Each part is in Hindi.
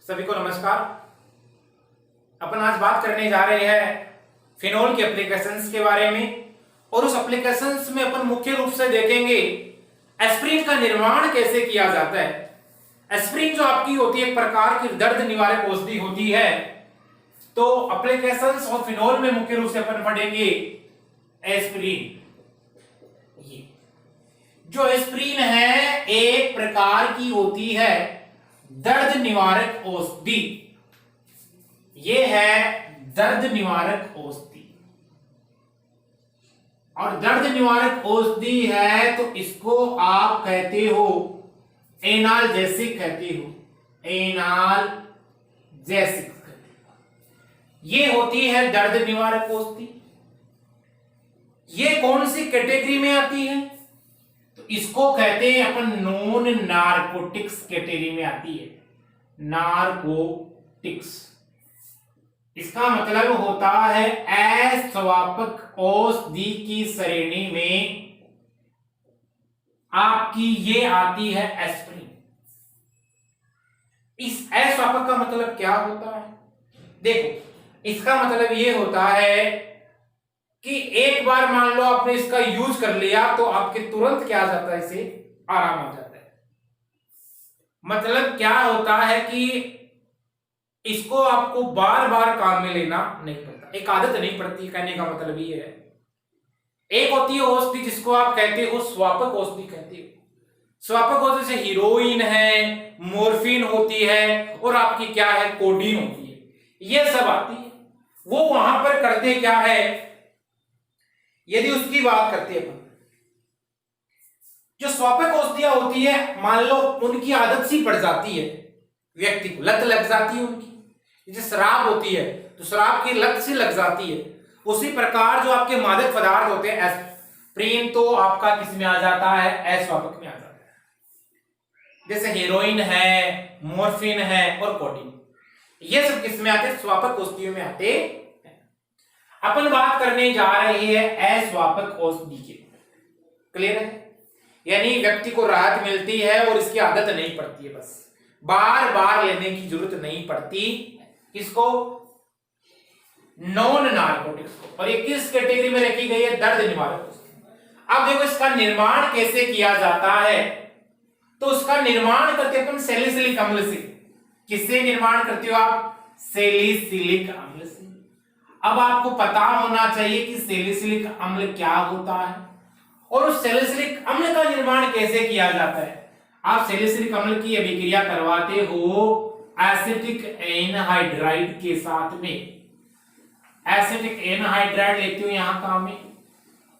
सभी को नमस्कार। अपन आज बात करने जा रहे हैं फिनोल के एप्लीकेशंस के बारे में, और उस एप्लीकेशंस में अपन मुख्य रूप से देखेंगे एस्प्रिन का निर्माण कैसे किया जाता है। एस्प्रिन जो आपकी होती है एक प्रकार की दर्द निवारक औषधि होती है। तो एप्लीकेशंस और फिनोल में मुख्य रूप से अपन पढ़ेंगे एस्प्रिन। ये जो एस्प्रिन है एक प्रकार की होती है दर्द निवारक औषधि। ये है दर्द निवारक औषधि, और दर्द निवारक औषधि है तो इसको आप कहते हो एनाल्जेसिक कहते हो, एनाल्जेसिक कहते हो। ये होती है दर्द निवारक औषधि। ये कौन सी कैटेगरी में आती है? तो इसको कहते हैं अपन नॉन नारकोटिक्स कैटेगरी में आती है। नारकोटिक्स इसका मतलब होता है अस्वापक औषधि की श्रेणी में आपकी ये आती है एस्प्रिन। इस अस्वापक का मतलब क्या होता है? देखो, इसका मतलब ये होता है कि एक बार मान लो आपने इसका यूज कर लिया तो आपके तुरंत क्या जाता है, इसे आराम हो जाता है। मतलब क्या होता है कि इसको आपको बार बार काम में लेना नहीं पड़ता, एक आदत नहीं पड़ती। कहने का मतलब ये है, एक होती है औषधि जिसको आप कहते हो स्वापक औषधि कहते हो। स्वापक औषधि से हीरोइन है, मोर्फिन होती है, और आपकी क्या है, कोडीन होती है। ये सब आती है। वो वहां पर करते क्या है, यदि उसकी बात करते हैं, जो स्वापक औषधियां होती है, मान लो उनकी आदत सी पड़ जाती है, व्यक्ति को लत लग जाती है उनकी। जैसे शराब होती है तो शराब की लत सी लग जाती है, उसी प्रकार जो आपके मादक पदार्थ होते हैं एस्प्रिन तो आपका किस में आ जाता है, अस्वापक में आ जाता है। जैसे हीरोइन है, मोर्फिन है और कोडीन, ये सब किस में आते हैं, स्वापक औषधियों में आते हैं। अपन बात करने जा रहे हैं अस्वापक औषधि की। क्लियर है? यानी व्यक्ति को राहत मिलती है और इसकी आदत नहीं पड़ती है, बस बार बार लेने की जरूरत नहीं पड़ती। किसको? नॉन नारकोटिक्स को। और ये किस कैटेगरी में रखी गई है, दर्द निवारक औषधि। अब देखो इसका निर्माण कैसे किया जाता है। तो उसका निर्माण करते अपन सैलिसिलिक अम्ल से। किससे निर्माण करते हो आप? सैलिसिलिक अम्ल से। अब आपको पता होना चाहिए कि सैलिसिलिक अम्ल क्या होता है और उस सैलिसिलिक अम्ल का निर्माण कैसे किया जाता है। आप सैलिसिलिक अम्ल की अभिक्रिया करवाते हो एसिटिक एनहाइड्राइड के साथ में। एसिटिक एनहाइड्राइड लेते हो यहां काम में,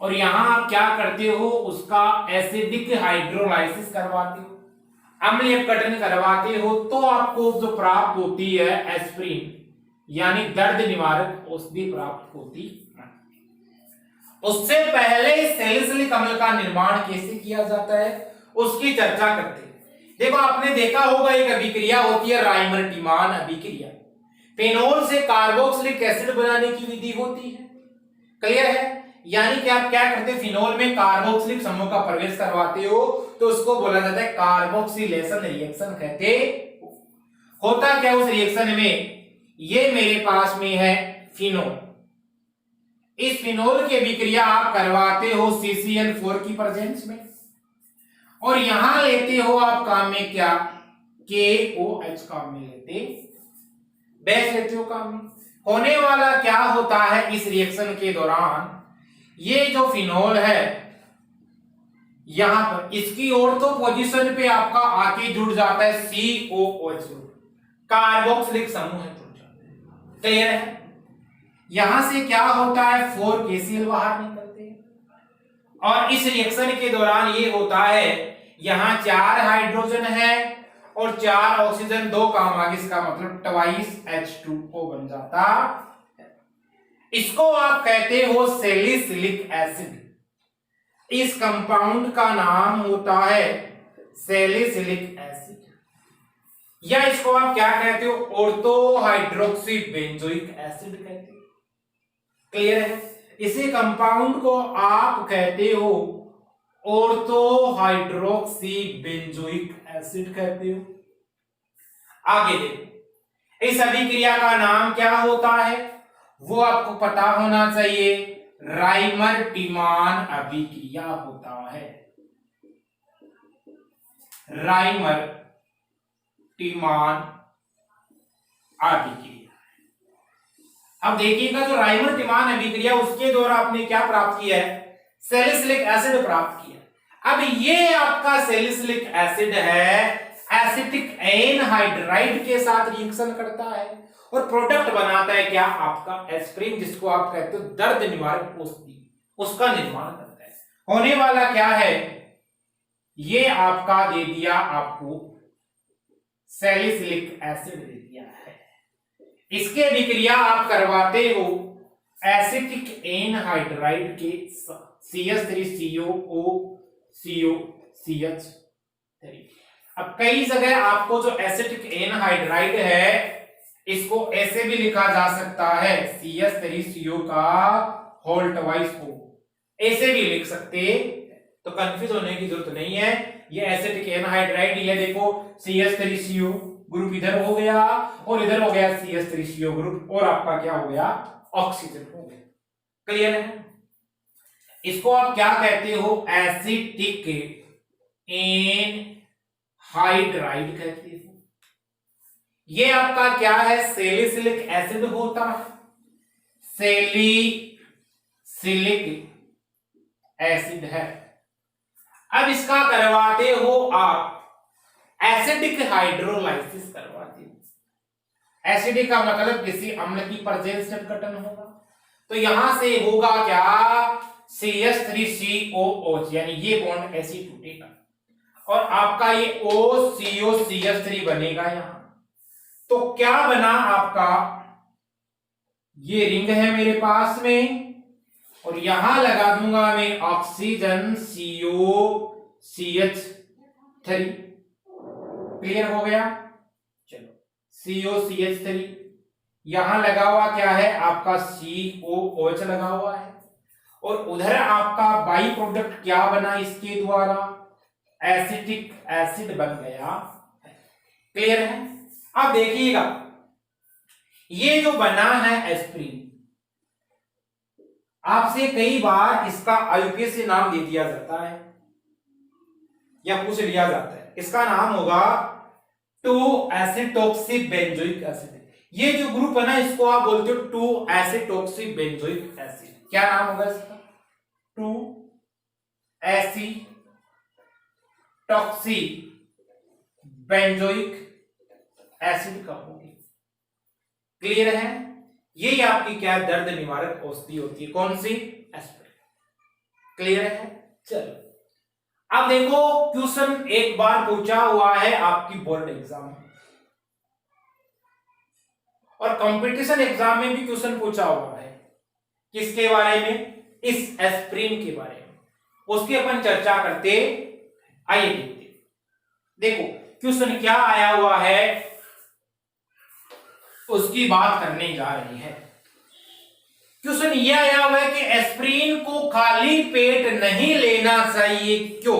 और यहां आप क्या करते हो, उसका एसिडिक हाइड्रोलाइसिस करवाते हो, अम्लीय अपघटन करवाते हो, तो आपको जो प्राप्त होती है एस्प्रिन यानी दर्द निवारक औषधि प्राप्त होती है। उससे पहले सैलिसिलिक अम्ल का निर्माण कैसे किया जाता है उसकी चर्चा करते हैं। देखो, आपने देखा होगा एक अभिक्रिया होती है राइमर-टीमान अभिक्रिया। फेनोल से कार्बोक्सिलिक एसिड बनाने की विधि होती है। क्लियर है? यानी कि आप क्या करते हैं, फिनोल में कार्बोक्सिलिक समूह का प्रवेश करवाते हो तो उसको बोला जाता है कार्बोक्सिलेशन रिएक्शन कहते हो। होता क्या उस रिएक्शन में, ये मेरे पास में है फिनोल। इस फिनोल की अभिक्रिया आप करवाते हो CCl4 की प्रेजेंस में, और यहां लेते हो आप काम में क्या, KOH काम में लेते, बेस लेते हो काम में। होने वाला क्या होता है इस रिएक्शन के दौरान, ये जो फिनोल है यहां पर इसकी ऑर्थो पोजीशन पे आपका आके जुड़ जाता है COOH ग्रुप, कार्बोक्सिलिक समूह है जुड़ जाता है। क्लियर है? यहां से क्या होता है, 4 KCl बाहर निकलते हैं, और इस रिएक्शन के दौरान ये होता है, यहां 4 हाइड्रोजन है और 4 ऑक्सीजन, 2 काम आगे, इसका मतलब ट्वाइस H2O बन जाता। इसको आप कहते हो सैलिसिलिक एसिड। इस कंपाउंड का नाम होता है सैलिसिलिक एसिड, या इसको आप क्या कहते हो, ऑर्थो हाइड्रोक्सी बेंजोइक एसिड कहते हो। क्लियर है? इसी कंपाउंड को आप कहते हो ऑर्थो हाइड्रोक्सी बेंजोइक एसिड कहते हो। आगे देखो, इस अभिक्रिया का नाम क्या होता है वो आपको पता होना चाहिए, राइमर टीमान अभिक्रिया होता है। राइमर टीमान अभिक्रिया। अब देखिएगा जो राइमर टीमान अभिक्रिया उसके द्वारा आपने क्या प्राप्त किया है, सैलिसिलिक एसिड प्राप्त किया। अब ये आपका सैलिसिलिक एसिड है एसिटिक एनहाइड्राइड के साथ रिएक्शन करता है और प्रोडक्ट बनाता है क्या, आपका एस्प्रिन, जिसको आप कहते हो दर्द निवारक औषधि, उसका निर्माण करता है। होने वाला क्या है, ये आपका दे दिया आपको सैलिसिलिक एसिड दे दिया है। इसके अभिक्रिया आप करवाते हो एसिटिक एनहाइड्राइड के CH3COO COCH3। अब कई जगह आपको जो एसिटिक एनहाइड्राइड है इसको ऐसे भी लिखा जा सकता है CH3CO का होल ट्वाइस हो, ऐसे भी लिख सकते, तो कंफ्यूज होने की जरूरत नहीं है। ये एसिटिक एनहाइड्राइड, ये देखो CH3CO ग्रुप इधर हो गया और इधर हो गया CH3CO ग्रुप, और आपका क्या हो गया, ऑक्सीजन हो गया। क्लियर है? इसको आप क्या कहते हो, एसिटिक एनहाइड्राइड कहते हो। ये आपका क्या है, सैलिसिलिक एसिड होता है, सैलिसिलिक एसिड है। अब इसका करवाते हो आप एसिडिक हाइड्रोलाइसिस करवाते हो। एसिडिक का मतलब किसी अम्ल की प्रेजेंस जब गठन होगा, तो यहां से होगा क्या, CH3COOH, यानी ये बॉन्ड ऐसे टूटेगा और आपका ये OCOCH3 बनेगा यहां। तो क्या बना आपका, ये रिंग है मेरे पास में और यहां लगा दूंगा मैं ऑक्सीजन COCH3। क्लियर हो गया? चलो COCH3, यहां लगा हुआ क्या है आपका COOH लगा हुआ है, और उधर आपका बाई प्रोडक्ट क्या बना इसके द्वारा, एसिटिक एसिड बन गया। क्लियर है? अब देखिएगा ये जो बना है एस्प्रिन, आपसे कई बार इसका IUPAC नाम दे दिया जाता है या पूछ लिया जाता है, इसका नाम होगा 2-एसिटोक्सी-बेंजोइक एसिड। ये जो ग्रुप है ना इसको आप बोलते हो 2-एसिटोक्सी-बेंजोइक एसिड। क्या नाम होगा इसका, 2-एसिटोक्सी-बेंजोइक एसिड का होगी। क्लियर है? यही आपकी क्या दर्द निवारक औषधि होती है, कौन सी, एस्प्रिन। क्लियर है? चलो अब देखो क्वेश्चन एक बार पूछा हुआ है आपकी बोर्ड एग्जाम में, और कंपटीशन एग्जाम में भी क्वेश्चन पूछा हुआ है। किसके बारे में, इस एस्प्रिन के बारे में, उसकी अपन चर्चा करते। आइए देखते, देखो क्वेश्चन क्या आया हुआ है उसकी बात करने जा रहे हैं। क्वेश्चन ये आया हुआ है कि एस्प्रिन को खाली पेट नहीं लेना चाहिए, क्यों?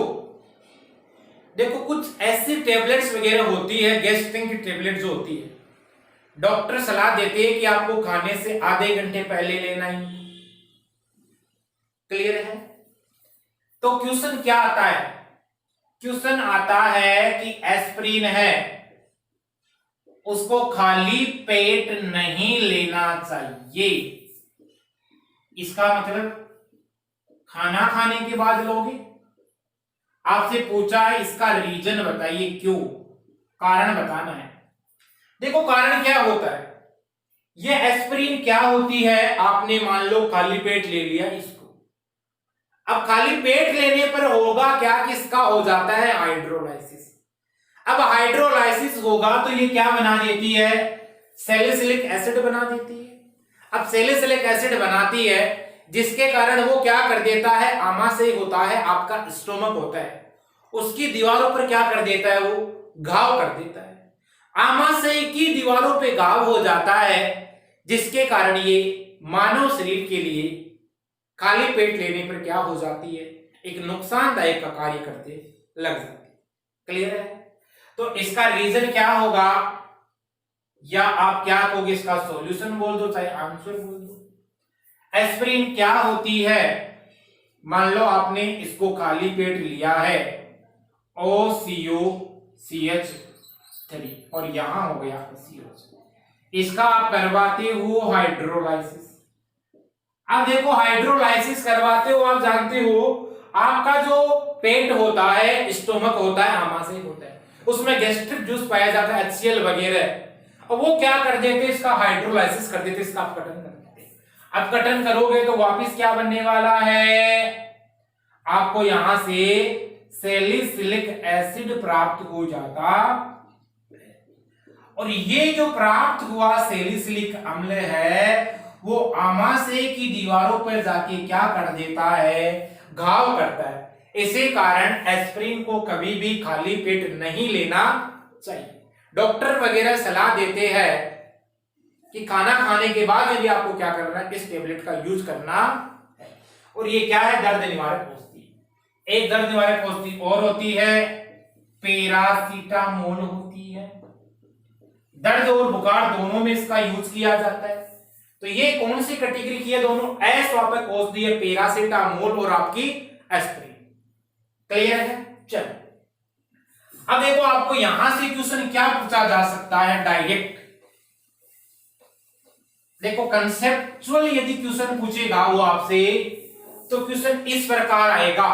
देखो कुछ ऐसी टेबलेट्स वगैरह होती है, गैस्ट्रिन की टेबलेट जो होती है, डॉक्टर सलाह देते हैं कि आपको खाने से आधे घंटे पहले लेना ही। क्लियर है? तो क्वेश्चन क्या आता है, क्वेश्चन आता है कि एस्प्रिन है उसको खाली पेट नहीं लेना चाहिए, इसका मतलब खाना खाने के बाद लोगे। आपसे पूछा है इसका रीजन बताइए, क्यों, कारण बताना है। देखो कारण क्या होता है, ये एस्प्रिन क्या होती है, आपने मान लो खाली पेट ले लिया इसको, अब खाली पेट लेने पर होगा क्या कि इसका हो जाता है हाइड्रोलाइसिस। अब हाइड्रोलाइसिस होगा तो ये क्या बना देती है, सैलिसिलिक एसिड बना देती है। अब सैलिसिलिक एसिड बनाती है जिसके कारण वो क्या कर देता है, आमाशय होता है आपका, स्टोमक होता है, उसकी दीवारों पर क्या कर देता है, वो घाव कर देता है। आमाशय की दीवारों पे घाव हो जाता है जिसके कारण ये मानव शरीर के लिए खाली पेट लेने पर क्या हो जाती है, एक नुकसानदायक का कार्य करते लग जाती है। क्लियर है? तो इसका रीजन क्या होगा, या आप क्या कहोगे, इसका सॉल्यूशन बोल दो चाहे आंसर बोल दो। एस्पिरिन क्या होती है, मान लो आपने इसको खाली पेट लिया है OCO3 और यहां हो गया COH, इसका आप करवाते हो हाइड्रोलाइसिस। अब देखो हाइड्रोलाइसिस करवाते हो, आप जानते हो आपका जो पेट होता है, स्टोमक होता है, आमाशय होता है, उसमें गैस्ट्रिक जूस पाया जाता है, HCl वगैरह। अब वो क्या कर देते, इसका हाइड्रोलाइसिस कर देते, इसका अपघटन कर देते। अपघटन करोगे तो वापिस क्या बनने वाला है, आपको यहां से सैलिसिलिक एसिड प्राप्त हो जाता। और ये जो प्राप्त हुआ सैलिसिलिक अम्ल है, वो आमाशय की दीवारों पर जाके क्या कर देता है, घाव करता है। इसी कारण एस्पिरिन को कभी भी खाली पेट नहीं लेना चाहिए। डॉक्टर वगैरह सलाह देते हैं कि खाना खाने के बाद यदि आपको क्या करना है, इस टेबलेट का यूज करना है। और ये क्या है, दर्द निवारक औषधि। एक दर्द निवारक औषधि और होती है, पैरासीटामोल होती है। दर्द और बुखार दोनों में इसका यूज किया जाता है। तो ये कौन सी कैटेगरी की है, दोनों अश्वापक औषधि है, पैरासीटामोल और आपकी एस्पिरिन। क्लियर है। चलो अब देखो, आपको यहां से क्वेश्चन क्या पूछा जा सकता है डायरेक्ट। देखो कंसेप्चुअल यदि क्वेश्चन पूछेगा वो आपसे, तो क्वेश्चन इस प्रकार आएगा।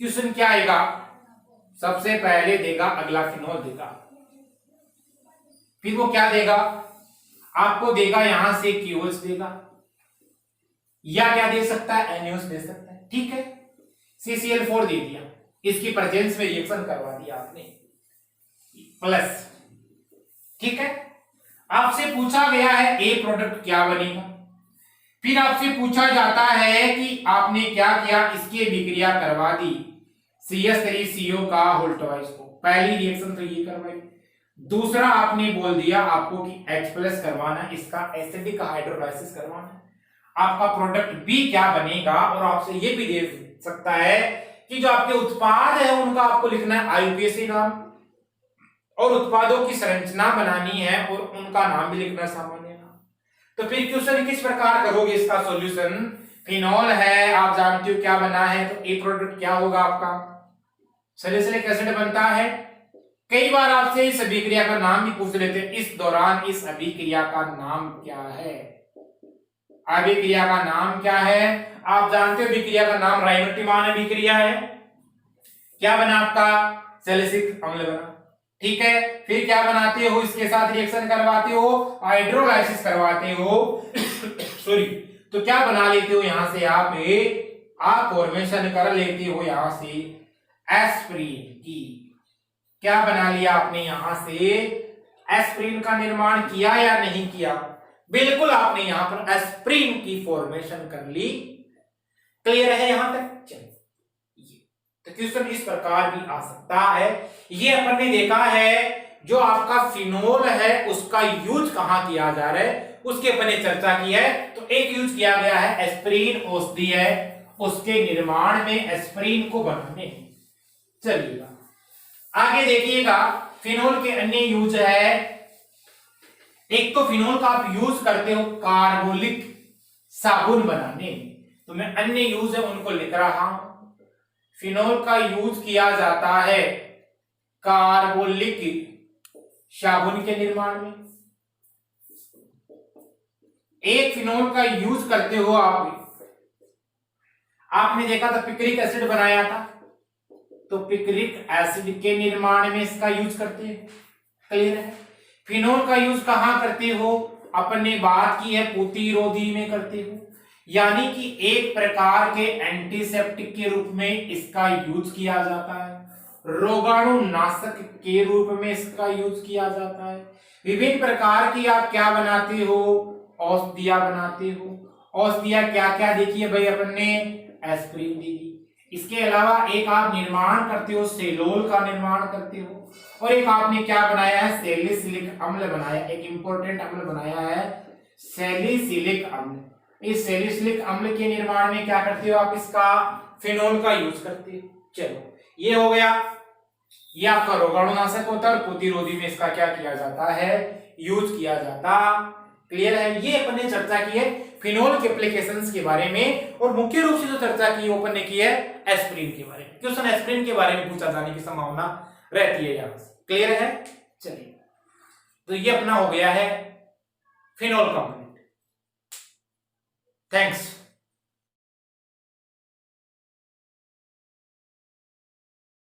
क्वेश्चन क्या आएगा, सबसे पहले देगा अगला फिनोल देगा, फिर वो क्या देगा आपको, देगा यहां से क्यूएच देगा, या क्या दे सकता है, एनएच दे सकता है। ठीक है, CCl4 दे दिया, इसकी प्रेजेंस में रिएक्शन करवा दिया आपने प्लस। ठीक है, आपसे पूछा गया है ए प्रोडक्ट क्या बनेगा, फिर आपसे पूछा जाता है कि आपने क्या किया, इसकी विक्रिया करवा दी CH3CO का होल्टवाइज को, पहली रिएक्शन तो ये करवाई। दूसरा आपने बोल दिया आपको कि H+ करवाना, इसका एसिडिक हाइड्रोलाइसिस करवाना। आपका प्रोडक्ट बी क्या बनेगा, और आपसे ये भी दे सकता है कि जो आपके उत्पाद है उनका आपको लिखना है IUPAC नाम, और उत्पादों की संरचना बनानी है और उनका नाम भी लिखना सामान्य नाम। तो फिर क्वेश्चन किस प्रकार करोगे, इसका सॉल्यूशन फिनॉल है, आप जानते हो क्या बना है, तो ए प्रोडक्ट क्या होगा आपका, सैलिसिलिक एसिड बनता है। कई बार आपसे इस अभिक्रिया का नाम भी पूछ लेते हैं, इस दौरान इस अभिक्रिया का नाम क्या है, अभिक्रिया का नाम क्या है। आप जानते हो अभिक्रिया का नाम राइमर्टिमान अभिक्रिया है। क्या बना आपका, सैलिसिलिक अम्ल बना। ठीक है, फिर क्या बनाते हो, इसके साथ रिएक्शन करवाते हो, हाइड्रोलाइसिस करवाते हो सॉरी, तो क्या बना लेते हो यहां से आप फॉर्मेशन कर लेते हो यहां से एस्पिरिन की। क्या बना लिया आपने यहां से, एस्पिरिन का निर्माण किया या नहीं किया, बिल्कुल आपने यहां पर एस्पिरिन की फॉर्मेशन कर ली। क्लियर है यहां तक। चलिए, तो क्वेश्चन इस प्रकार भी आ सकता है। ये अपन ने देखा है जो आपका फिनोल है उसका यूज कहां किया जा रहा है, उसके अपन ने चर्चा की है। तो एक यूज किया गया है, एस्पिरिन औषधि है, उसके निर्माण में एस्पिरिन को बनाने। चलिएगा आगे देखिएगा, फिनोल के अन्य यूज है। एक तो फिनोल का आप यूज करते हो कार्बोलिक साबुन बनाने, तो मैं अन्य यूज है उनको लिख रहा हूं। फिनोल का यूज किया जाता है कार्बोलिक साबुन के निर्माण में। एक फिनोल का यूज करते हो आपने देखा था पिक्रिक एसिड बनाया था, तो पिक्रिक एसिड के निर्माण में इसका यूज करते हैं। क्लियर है। फिनोल का यूज कहां करते हो, अपन ने बात की है प्रतिरोधी में करते हो, यानी कि एक प्रकार के एंटीसेप्टिक के रूप में इसका यूज किया जाता है, रोगाणुनाशक के रूप में इसका यूज किया जाता है। विभिन्न प्रकार की आप क्या बनाते हो, औषधियां बनाते हो। औषधियां क्या क्या देखिए भाई, अपन ने एस्पिरिन देखी, इसके अलावा एक आप निर्माण करते हो सेलोल का निर्माण करते हो, और एक आपने क्या बनाया है, सैलिसिलिक अम्ल बनाया, एक इंपॉर्टेंट अम्ल बनाया है सैलिसिलिक अम्ल। इस सैलिसिलिक अम्ल के निर्माण में क्या करते हो आप, इसका फिनोल का यूज करते हो। चलो ये हो गया। ये आपका रोगाणुनाशक होता है और प्रतिरोधी में इसका क्या किया जाता है, यूज किया जाता। क्लियर है। ये अपन ने चर्चा की है फिनोल के एप्लीकेशंस के बारे में, और मुख्य रूप से जो चर्चा की वो अपन ने की है एस्प्रिन के बारे में। क्वेश्चन एस्प्रिन के बारे में पूछा जाने की संभावना रहती है यहां से। क्लियर है। चलिए, तो ये अपना हो गया है फिनोल कंपोनेंट। थैंक्स।